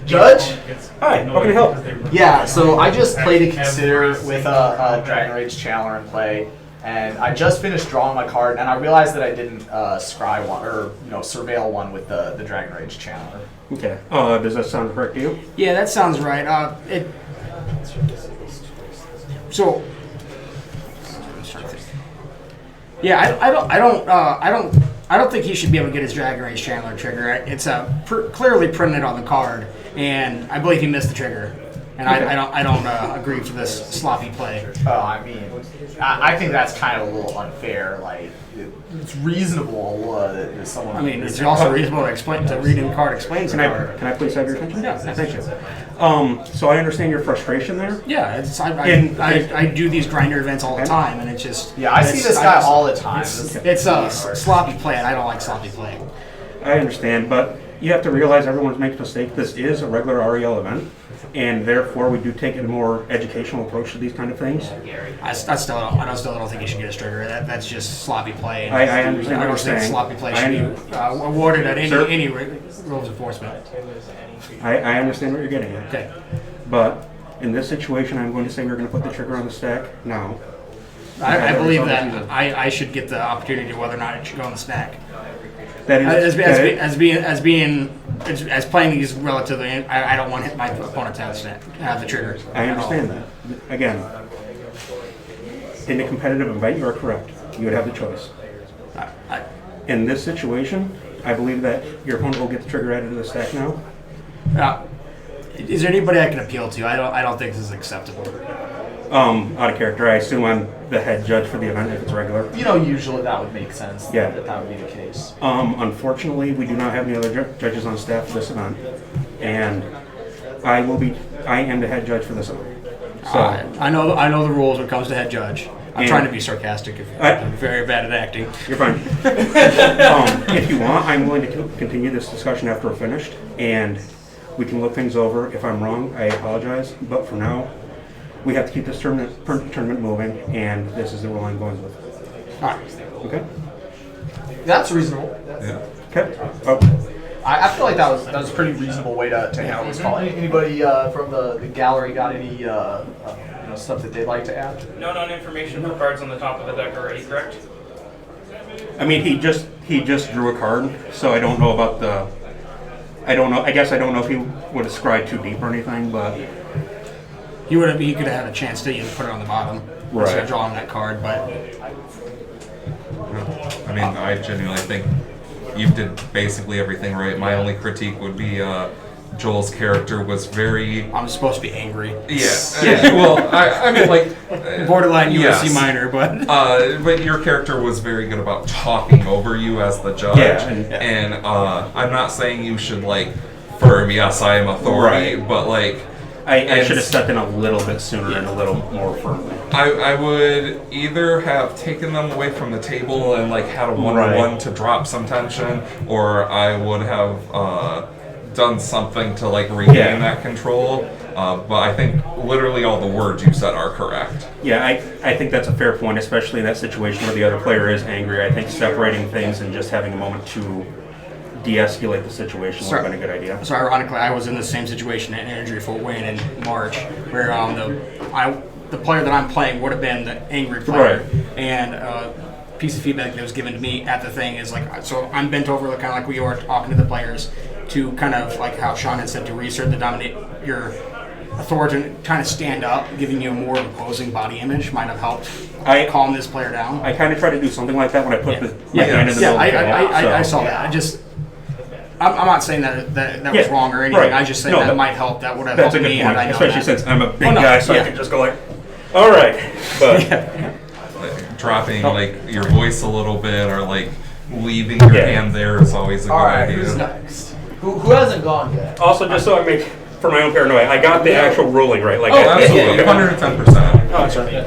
Judge? Hi, how can I help? Yeah, so I just played a Consider with a Dragon Rage Challenger in play, and I just finished drawing my card, and I realized that I didn't scry one, or surveil one with the Dragon Rage Challenger. Okay. Does that sound correct to you? Yeah, that sounds right. So, yeah, I don't think he should be able to get his Dragon Rage Chandler trigger. It's clearly printed on the card, and I believe he missed the trigger. And okay. I don't agree for this sloppy play. I mean, I think that's kind of a little unfair. Like, it's reasonable that someone. I mean, it's also reasonable to read in the card explains the card. Can I please have your attention? Yeah, thank you. So I understand your frustration there. Yeah, I do these grinder events all the time, and it's just. Yeah, I see this guy all the time. It's a sloppy play, and I don't like sloppy play. I understand, but you have to realize everyone makes mistakes. This is a regular REL event. And therefore, we do take a more educational approach to these kind of things. I still don't think you should get a trigger. That's just sloppy play. I understand I what you're don't think saying. sloppy play should be awarded at any rules enforcement. I understand what you're getting at. Okay. But in this situation, I'm going to say we're going to put the trigger on the stack now. I believe that I should get the opportunity whether or not it should go on the stack. That is As playing these relatively, I don't want my opponent to have the trigger. I understand that. Again, in a competitive event, you are correct. You would have the choice. In this situation, I believe that your opponent will get the trigger added to the stack now. Is there anybody I can appeal to? I don't think this is acceptable. Out of character, I assume I'm the head judge for the event if it's regular. Usually that would make sense. Yeah. That would be the case. Unfortunately, we do not have any other judges on staff for this event, and I am the head judge for this event. So I know the rules when it comes to head judge. I'm trying to be sarcastic. I'm very bad at acting. You're fine. If you want, I'm willing to continue this discussion after we're finished, and we can look things over. If I'm wrong, I apologize, but for now, we have to keep this tournament moving, and this is the rule I'm going with. All right. Okay? That's reasonable. Yeah. Okay. Oh. I feel like that was a pretty reasonable way to handle this call. Anybody from the gallery got any stuff that they'd like to add? No known information for cards on the top of the deck already, correct? I mean, he just drew a card, so I don't know about the. I don't know. I guess I don't know if he would have scried too deep or anything, but. He could have had a chance to put it on the bottom instead of drawing that card, but. I mean, I genuinely think you did basically everything right. My only critique would be Joel's character was very. I'm supposed to be angry. Yeah. Well, I mean, like borderline USC yes. minor, but. But your character was very good about talking over you as the judge. Yeah. And I'm not saying you should firm. Yes, I am authority, but I should have stepped in a little bit sooner and a little more firmly. I would either have taken them away from the table and had a one-on-one to drop some tension, or I would have done something to regain that control. But I think literally all the words you said are correct. Yeah, I think that's a fair point, especially in that situation where the other player is angry. I think separating things and just having a moment to de-escalate the situation would have been a good idea. So ironically, I was in the same situation at Andrew Fort Wayne in March, where the player that I'm playing would have been the angry player, and a piece of feedback that was given to me at the thing is so I'm bent over, kind of like we were talking to the players, to kind of how Sean had said, to reassert your authority, to kind of stand up, giving you a more imposing body image might have helped calm this player down. I kind of tried to do something like that when I put my hand in the middle. I saw that. I'm not saying that was wrong or anything. I just think that might help. That would have helped me. Point, especially that. since I'm a big guy, so I can just go all right. But dropping your voice a little bit, or leaving your hand there is always a good idea. Who's next? Who hasn't gone yet? Also, just so I make for my own paranoia, I got the actual ruling right. Absolutely, 110%. Oh, that's right.